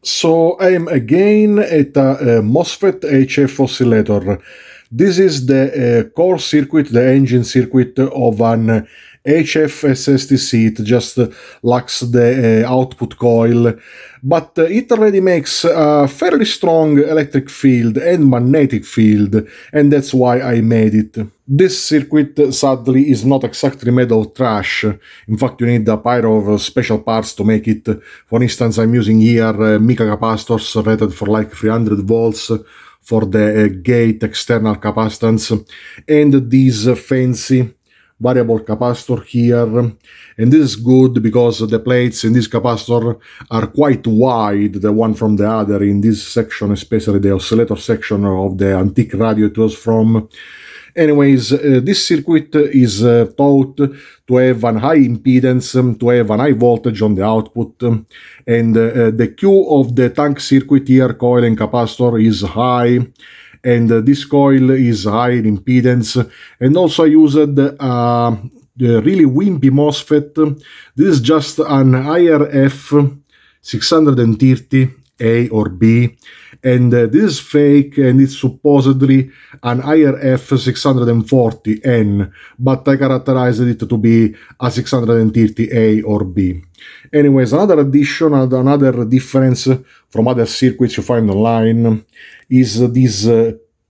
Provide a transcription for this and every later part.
So I am again at a MOSFET Hi-F Oscillator. This is the core circuit, the engine circuit of an HF SSTC. It just lacks the output coil, but it already makes a fairly strong electric field and magnetic field, and that's why I made it. This circuit, sadly, is not exactly made of trash. In fact, you need a pair of special parts to make it. For instance, I'm using here mica capacitors rated for like 300 volts for the gate external capacitance, and this fancy variable capacitor here. And this is good because the plates in this capacitor are quite wide, the one from the other, in this section, especially the oscillator section of the antique radio it was from. Anyways, this circuit is thought to have an high impedance, to have an high voltage on the output, and the Q of the tank circuit here, coil and capacitor, is high, and this coil is high in impedance. And also I used the really wimpy MOSFET. This is just an Hi-F 630 A or B, and this is fake, and it's supposedly an Hi-F 640N, but I characterized it to be a 630A or B. Anyways, another addition, another difference from other circuits you find online is this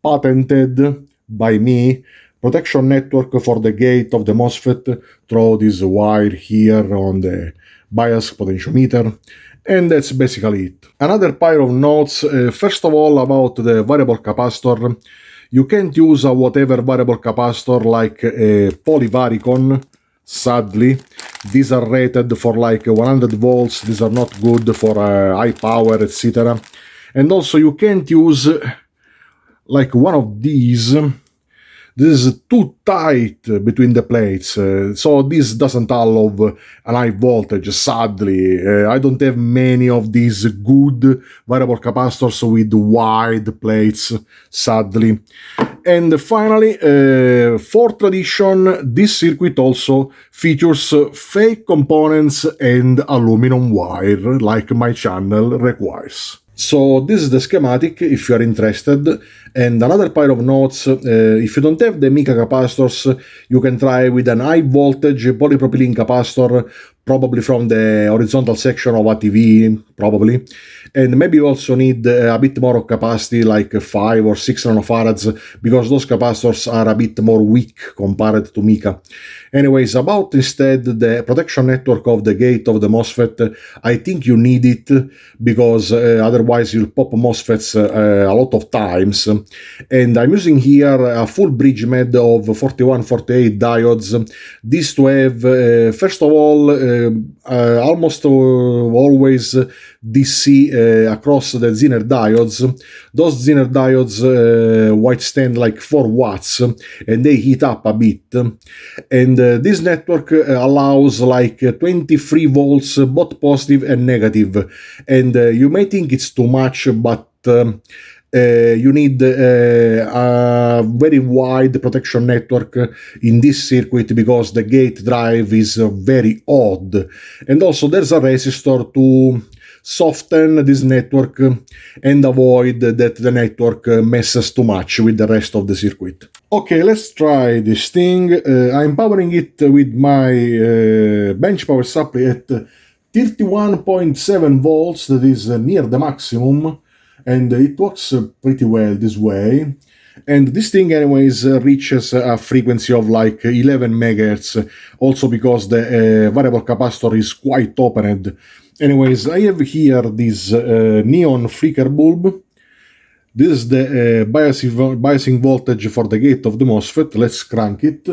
patented by me protection network for the gate of the MOSFET through this wire here on the bias potentiometer. And that's basically it. Another pair of notes, first of all, about the variable capacitor. You can't use a whatever variable capacitor like a polyvaricon, sadly. These are rated for like 100 volts, these are not good for high power, etc. And also you can't use like one of these. This is too tight between the plates, so this doesn't allow an high voltage, sadly. I don't have many of these good variable capacitors with wide plates, sadly. And finally, for tradition, this circuit also features fake components and aluminum wire, like my channel requires. So this is the schematic if you are interested. And another pair of notes, if you don't have the mica capacitors, you can try with an high voltage polypropylene capacitor, probably from the horizontal section of a TV, probably. And maybe you also need a bit more of capacity, like 5 or 6 nanofarads, because those capacitors are a bit more weak compared to mica. Anyways, about instead the protection network of the gate of the MOSFET, I think you need it, because otherwise you'll pop MOSFETs a lot of times. And I'm using here a full bridge med of 4148 diodes. This to have, first of all, almost always DC across the Zener diodes. Those Zener diodes withstand like 4 watts, and they heat up a bit. And this network allows like 23 volts, both positive and negative. And you may think it's too much, but you need a very wide protection network in this circuit, because the gate drive is very odd. And also there's a resistor to soften this network and avoid that the network messes too much with the rest of the circuit. Okay, let's try this thing. I'm powering it with my bench power supply at 31.7 volts, that is near the maximum, and it works pretty well this way. And this thing anyways reaches a frequency of like 11 megahertz, also because the variable capacitor is quite opened. Anyways, I have here this neon flicker bulb. This is the biasing voltage for the gate of the MOSFET. Let's crank it.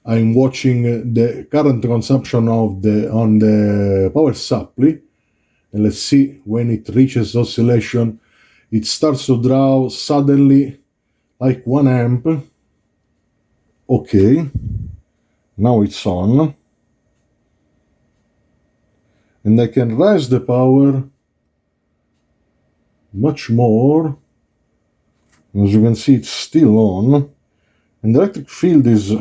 I'm watching the current consumption of on the power supply. And let's see, when it reaches oscillation, it starts to draw suddenly like 1 amp. Okay, now it's on. And I can raise the power much more. As you can see, it's still on. And the electric field is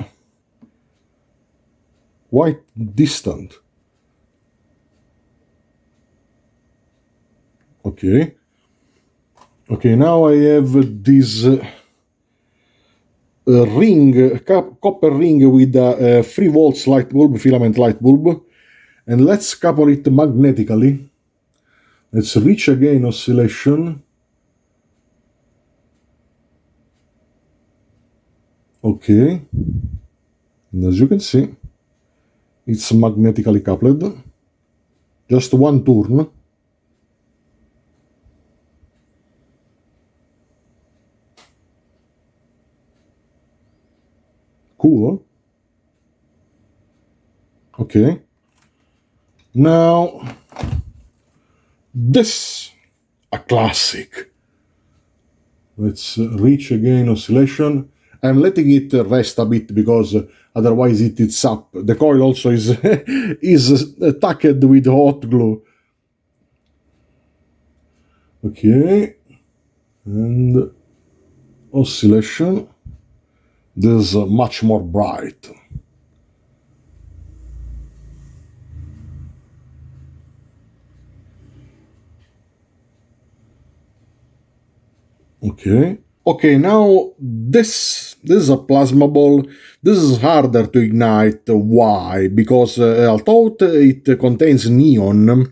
quite distant. Okay. Okay, now I have this ring, copper ring with a 3 volts light bulb, filament light bulb, and let's couple it magnetically. Let's reach again oscillation. Okay, and as you can see, it's magnetically coupled. Just one turn. Cool. Okay. Now, this a classic. Let's reach again oscillation. I'm letting it rest a bit because otherwise it eats up. The coil also is is tacked with hot glue. Okay, and oscillation. This is much more bright. Okay. Okay, now this is a plasma ball. This is harder to ignite. Why? Because although it contains neon,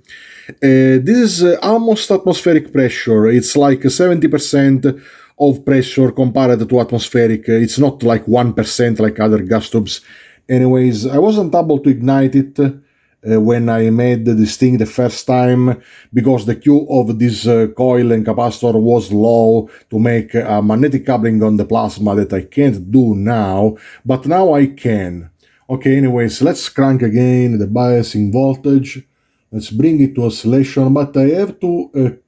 this is almost atmospheric pressure. It's like 70% of pressure compared to atmospheric. It's not like 1% like other gas tubes. Anyways, I wasn't able to ignite it when I made this thing the first time because the Q of this coil and capacitor was low to make a magnetic coupling on the plasma that I can't do now, but now I can. Okay, anyways, let's crank again the biasing voltage. Let's bring it to oscillation, but I have to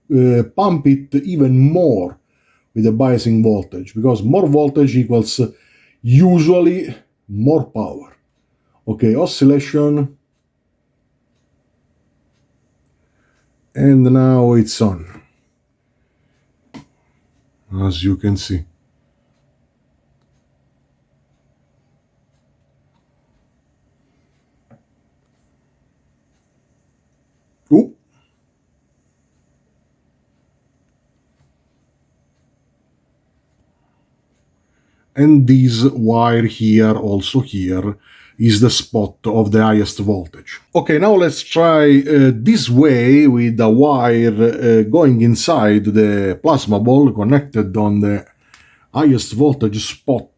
pump it even more with the biasing voltage because more voltage equals usually more power. Okay, oscillation. And now it's on, as you can see. Ooh. And this wire here, also here, is the spot of the highest voltage. Okay, now let's try this way with the wire going inside the plasma ball connected on the highest voltage spot.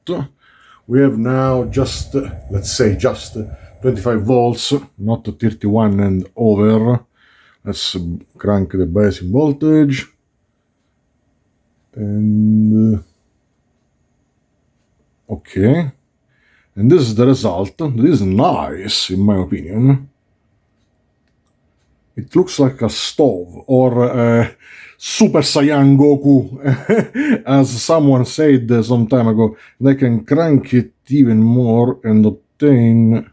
We have now just, let's say, just 25 volts, not 31 and over. Let's crank the biasing voltage. And okay. And this is the result. This is nice, in my opinion. It looks like a stove or Super Saiyan Goku, as someone said some time ago. They can crank it even more and obtain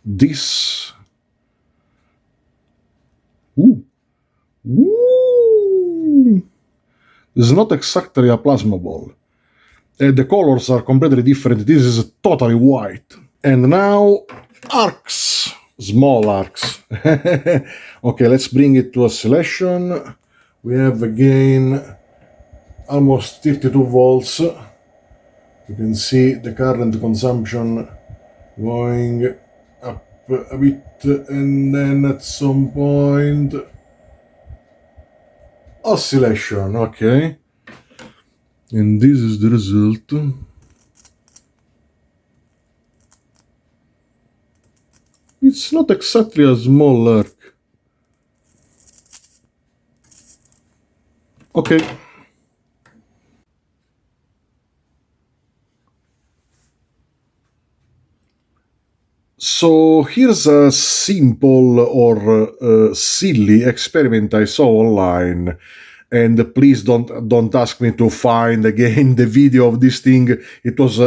this. Ooh. Ooh. This is not exactly a plasma ball. The colors are completely different. This is totally white. And now arcs, small arcs. Okay, let's bring it to oscillation. We have again almost 32 volts. You can see the current consumption going up a bit, and then at some point oscillation. Okay. And this is the result. It's not exactly a small arc. Okay. So here's a simple or silly experiment I saw online. And please don't ask me to find again the video of this thing. It was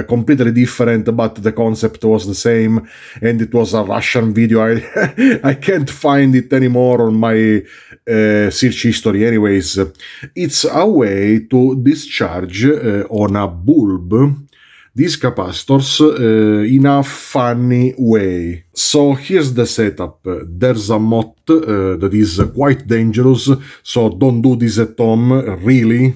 completely different, but the concept was the same, and it was a Russian video. I can't find it anymore on my search history. Anyways, it's a way to discharge on a bulb these capacitors in a funny way. So here's the setup. There's a MOT that is quite dangerous, so don't do this at home, really.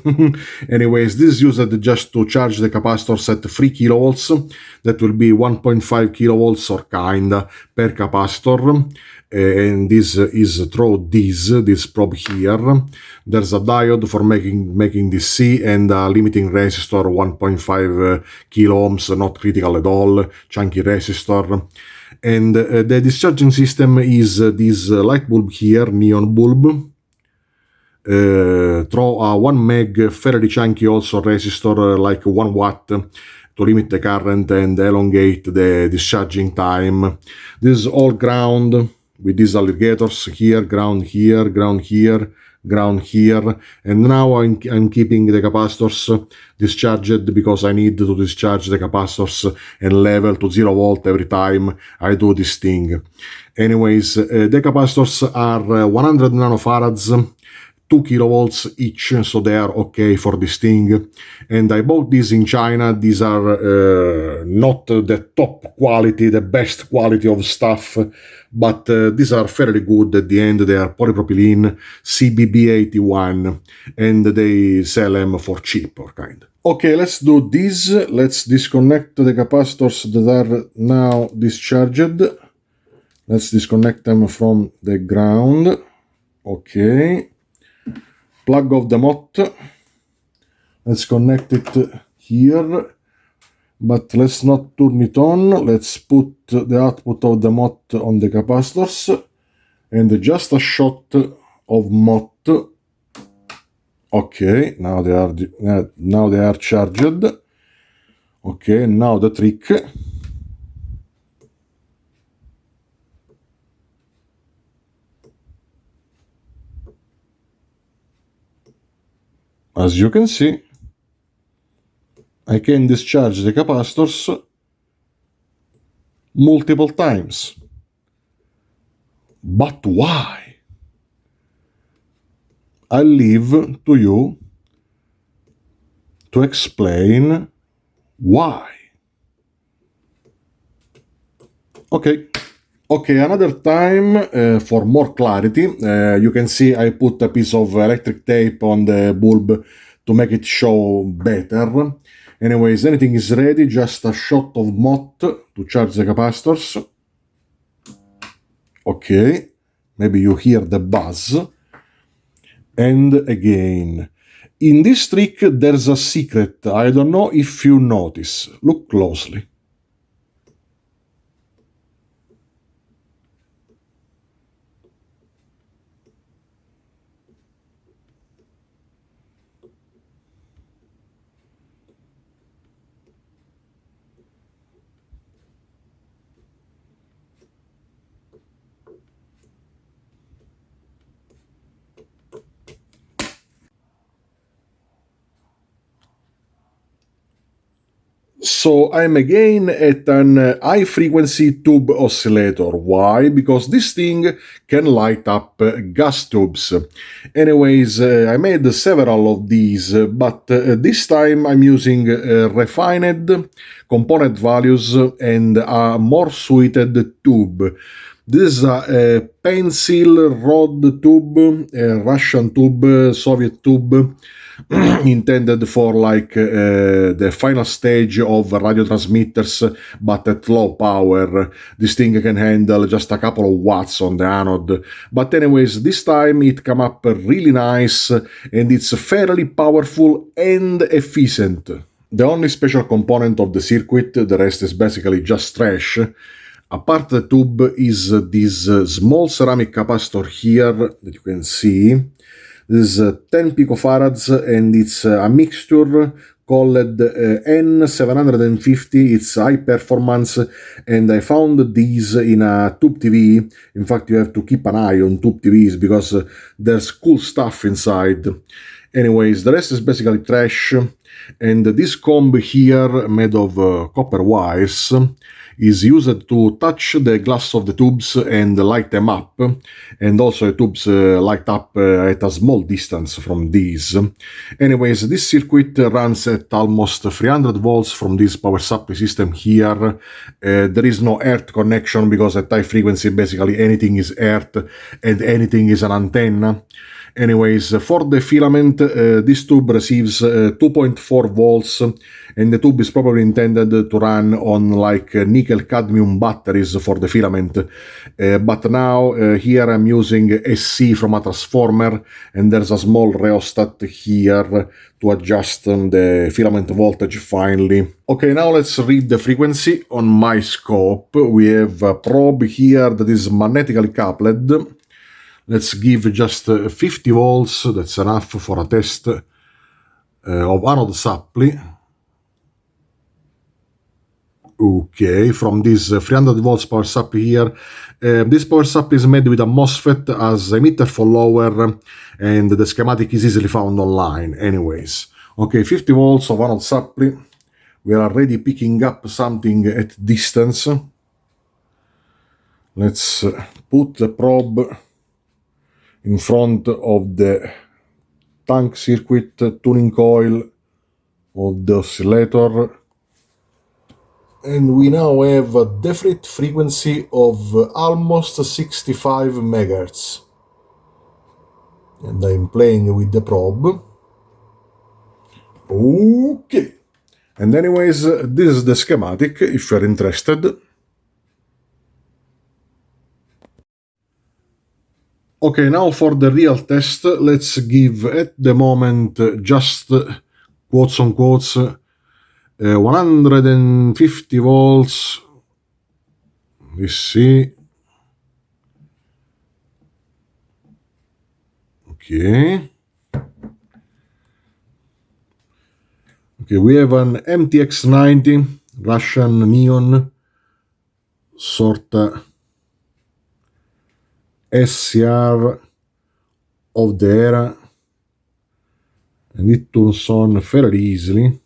Anyways, this is used just to charge the capacitors at 3 kilovolts. That will be 1.5 kilovolts or kinda per capacitor. And this is through this probe here. There's a diode for making this C, and a limiting resistor 1.5 kilo ohms, not critical at all, chunky resistor. And the discharging system is this light bulb here, neon bulb, through a 1 meg fairly chunky also resistor, like 1 watt, to limit the current and elongate the discharging time. This is all ground with these alligators here, ground here, ground here, ground here, and now I'm keeping the capacitors discharged because I need to discharge the capacitors and level to 0 volt every time I do this thing. Anyways, the capacitors are 100 nanofarads, 2 kilovolts each, so they are okay for this thing. And I bought these in China. These are not the top quality, the best quality of stuff, but these are fairly good at the end. They are polypropylene CBB81, and they sell them for cheap or kind. Okay, let's do this. Let's disconnect the capacitors that are now discharged. Let's disconnect them from the ground. Okay. Plug off the MOT. Let's connect it here, but let's not turn it on. Let's put the output of the MOT on the capacitors, and just a shot of MOT. Okay, now they are charged. Okay, now the trick. As you can see, I can discharge the capacitors multiple times. But why? I leave to you to explain why. Okay, another time, for more clarity, you can see I put a piece of electric tape on the bulb to make it show better. Anyways, anything is ready, just a shot of MOT to charge the capacitors. Okay, maybe you hear the buzz. And again, in this trick there's a secret. I don't know if you notice. Look closely. So I'm again at an high-frequency tube oscillator. Why? Because this thing can light up gas tubes. Anyways, I made several of these, but this time I'm using refined component values and a more suited tube. This is a pencil rod tube, a Russian tube, Soviet tube, intended for like the final stage of radio transmitters, but at low power. This thing can handle just a couple of watts on the anode. But anyways, this time it came up really nice, and it's fairly powerful and efficient. The only special component of the circuit, the rest is basically just trash. Apart the tube is this small ceramic capacitor here that you can see. This is 10 picofarads, and it's a mixture called N750. It's high performance, and I found these in a tube TV. In fact, you have to keep an eye on tube TVs because there's cool stuff inside. Anyways, the rest is basically trash, and this comb here, made of copper wires, is used to touch the glass of the tubes and light them up, and also the tubes light up at a small distance from these. Anyways, this circuit runs at almost 300 volts from this power supply system here. There is no earth connection because at high frequency basically anything is earth and anything is an antenna. Anyways, for the filament, this tube receives 2.4 volts, and the tube is probably intended to run on like nickel-cadmium batteries for the filament. But now here I'm using SC from a transformer, and there's a small rheostat here to adjust the filament voltage finally. Okay, now let's read the frequency on my scope. We have a probe here that is magnetically coupled. Let's give just 50 volts, that's enough for a test of anode supply. Okay, from this 300 volts power supply here. This power supply is made with a MOSFET as emitter follower, and the schematic is easily found online. Anyways, okay, 50 volts of anode supply. We are already picking up something at distance. Let's put the probe in front of the tank circuit tuning coil of the oscillator, and we now have a definite frequency of almost 65 MHz. And I'm playing with the probe. Okay. And anyways, this is the schematic if you're interested. Okay, now for the real test, let's give at the moment just quotes on quotes 150 volts. Let's see. Okay. Okay, we have an MTX90 Russian neon sorta SCR of the era, and it turns on fairly easily,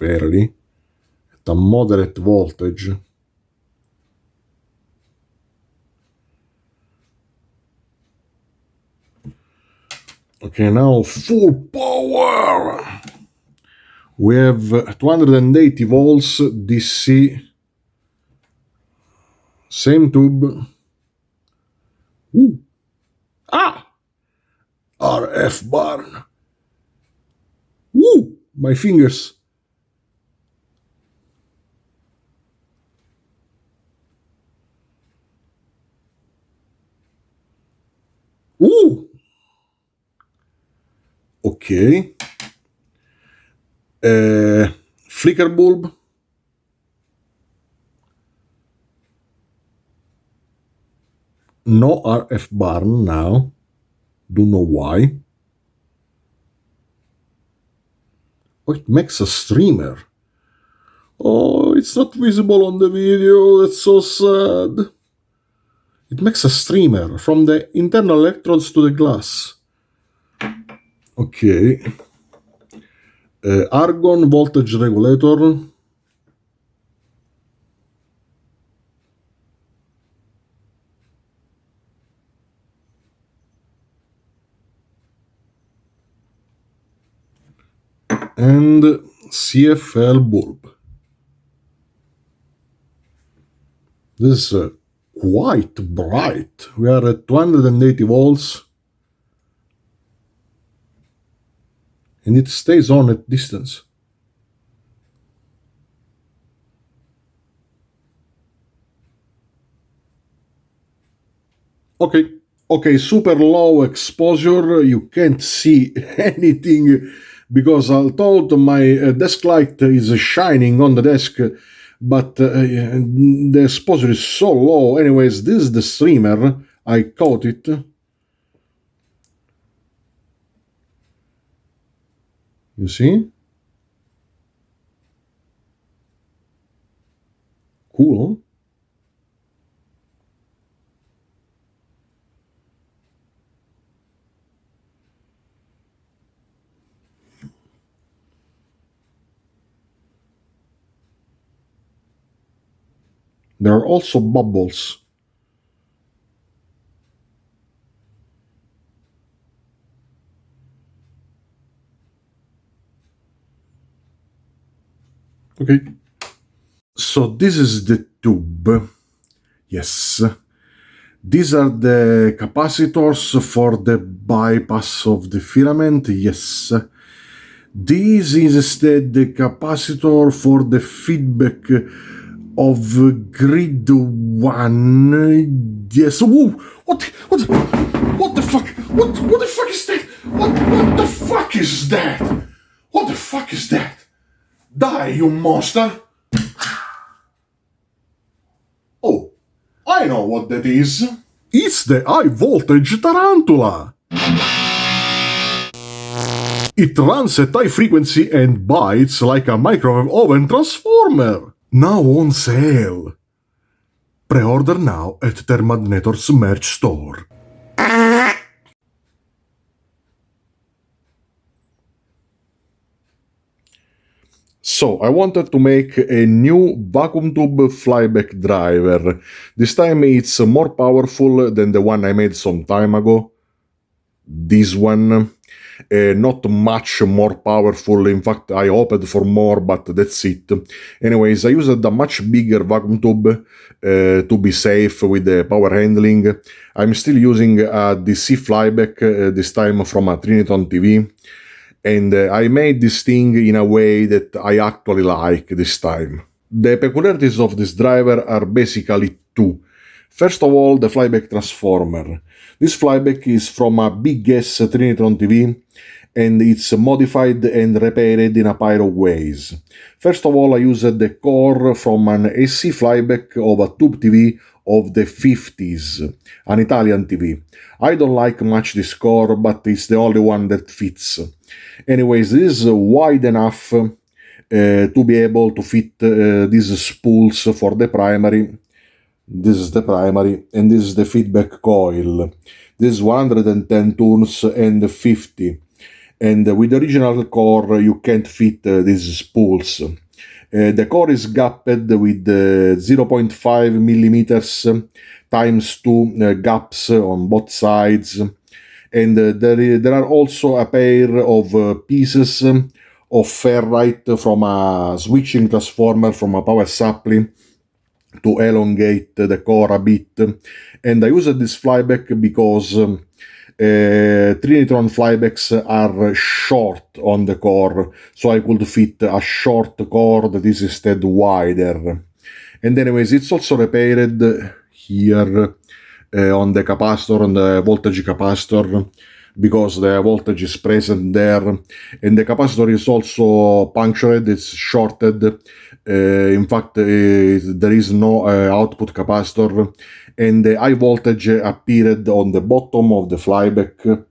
at a moderate voltage. Okay, now full power. We have 280 volts DC, same tube. Ooh. Ah! RF barn. Woo! My fingers. Ooh! Okay. Flicker bulb. No RF barn now. Don't know why. Oh, it makes a streamer. Oh, it's not visible on the video. That's so sad. It makes a streamer from the internal electrodes to the glass. Okay. Argon voltage regulator. And CFL bulb. This is quite bright. We are at 280 volts. And it stays on at distance. Okay. Okay, super low exposure. You can't see anything because although my desk light is shining on the desk, but the exposure is so low. Anyways, this is the streamer. I caught it. You see? Cool. There are also bubbles. Okay. So this is the tube. Yes. These are the capacitors for the bypass of the filament. Yes. This is instead the capacitor for the feedback of grid 1. Yes. Whoa! What the fuck? What the fuck is that? What the fuck is that? What the fuck is that? Die, you monster! Oh, I know what that is. It's the high voltage tarantula. It runs at high frequency and bites like a microwave oven transformer. Now on sale. Pre-order now at Thermagnetor's merch store. So, I wanted to make a new vacuum tube flyback driver. This time it's more powerful than the one I made some time ago. This one. Not much more powerful, in fact I hoped for more, but that's it. Anyways, I used a much bigger vacuum tube to be safe with the power handling. I'm still using a DC flyback, this time from a Trinitron TV, and I made this thing in a way that I actually like this time. The peculiarities of this driver are basically two. First of all, the flyback transformer. This flyback is from a big-ass Trinitron TV, and it's modified and repaired in a pair of ways. First of all, I used the core from an AC flyback of a tube TV of the 50s, an Italian TV. I don't like much this core, but it's the only one that fits. Anyways, this is wide enough to be able to fit these spools for the primary. This is the primary, and this is the feedback coil. This is 110 turns and 50. And with the original core, you can't fit these spools. The core is gapped with 0.5 millimeters times 2 gaps on both sides. And there are also a pair of pieces of ferrite from a switching transformer from a power supply to elongate the core a bit. And I used this flyback because Trinitron flybacks are short on the core, so I could fit a short core that is instead wider. And anyways, it's also repaired here on the capacitor, on the voltage capacitor, because the voltage is present there, and the capacitor is also punctured, it's shorted. In fact, there is no output capacitor, and the high voltage appeared on the bottom of the flyback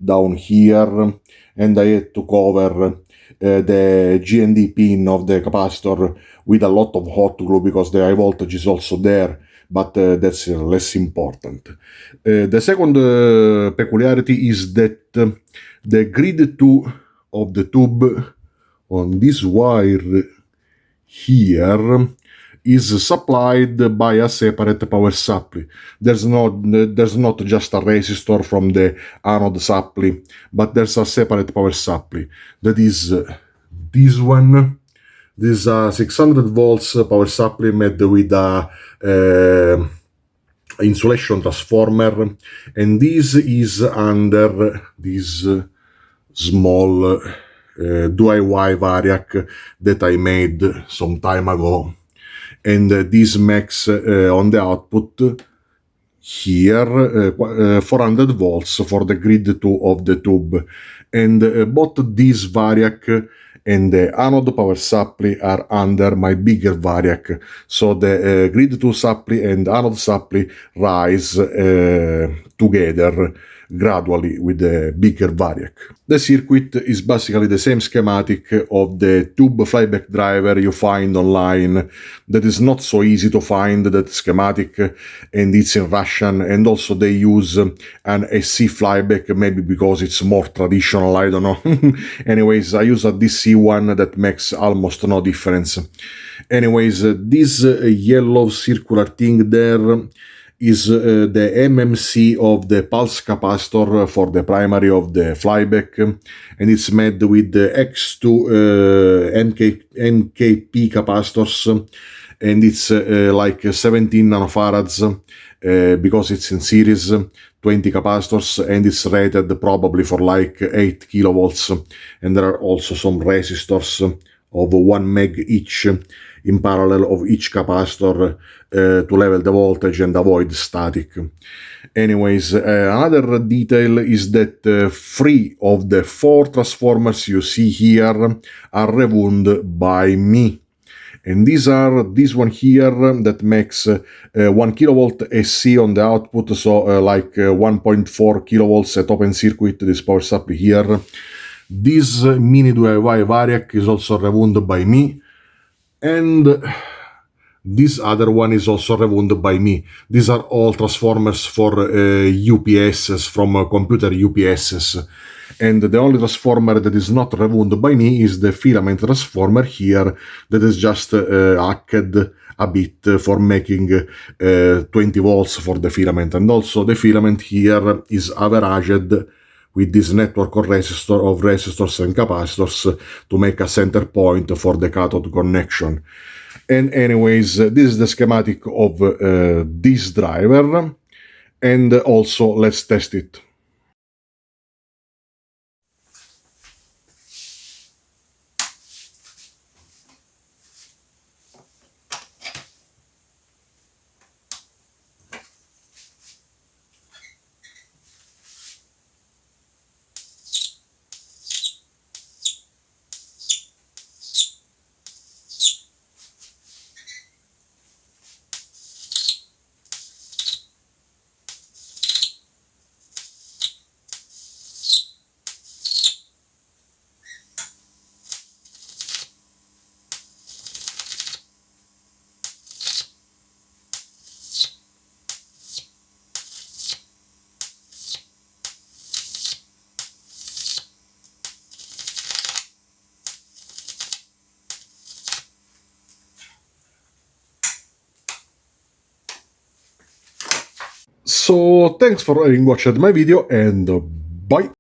down here, and I had to cover the GND pin of the capacitor with a lot of hot glue because the high voltage is also there, but that's less important. The second peculiarity is that the grid 2 of the tube on this wire here is supplied by a separate power supply. There's not just a resistor from the anode supply, but there's a separate power supply. That is this one. This is a 600 volts power supply made with a insulation transformer, and this is under this small DIY variac that I made some time ago. And this makes on the output here 400 volts for the grid 2 of the tube. And both this variac and the anode power supply are under my bigger variac. So the grid 2 supply and anode supply rise together gradually with the bigger variac. The circuit is basically the same schematic of the tube flyback driver you find online. That is not so easy to find, that schematic, and it's in Russian, and also they use an SC flyback, maybe because it's more traditional, I don't know. Anyways, I use a DC one that makes almost no difference. Anyways, this yellow circular thing there is the MMC of the pulse capacitor for the primary of the flyback, and it's made with the X2 MKP capacitors, and it's like 17 nanofarads because it's in series, 20 capacitors, and it's rated probably for like 8 kilovolts, and there are also some resistors of 1 meg each in parallel of each capacitor to level the voltage and avoid static. Anyways, another detail is that 3 of the 4 transformers you see here are rewound by me. And these are this one here that makes 1 kilovolt SC on the output, so like 1.4 kilovolts at open circuit, this power supply here. This mini DIY variac is also rewound by me, and this other one is also rewound by me. These are all transformers for UPSs, from computer UPSs. And the only transformer that is not rewound by me is the filament transformer here, that is just hacked a bit for making 20 volts for the filament. And also the filament here is averaged with this network of resistors and capacitors to make a center point for the cathode connection. And anyways, this is the schematic of this driver, and also let's test it. So thanks for having watched my video, and bye!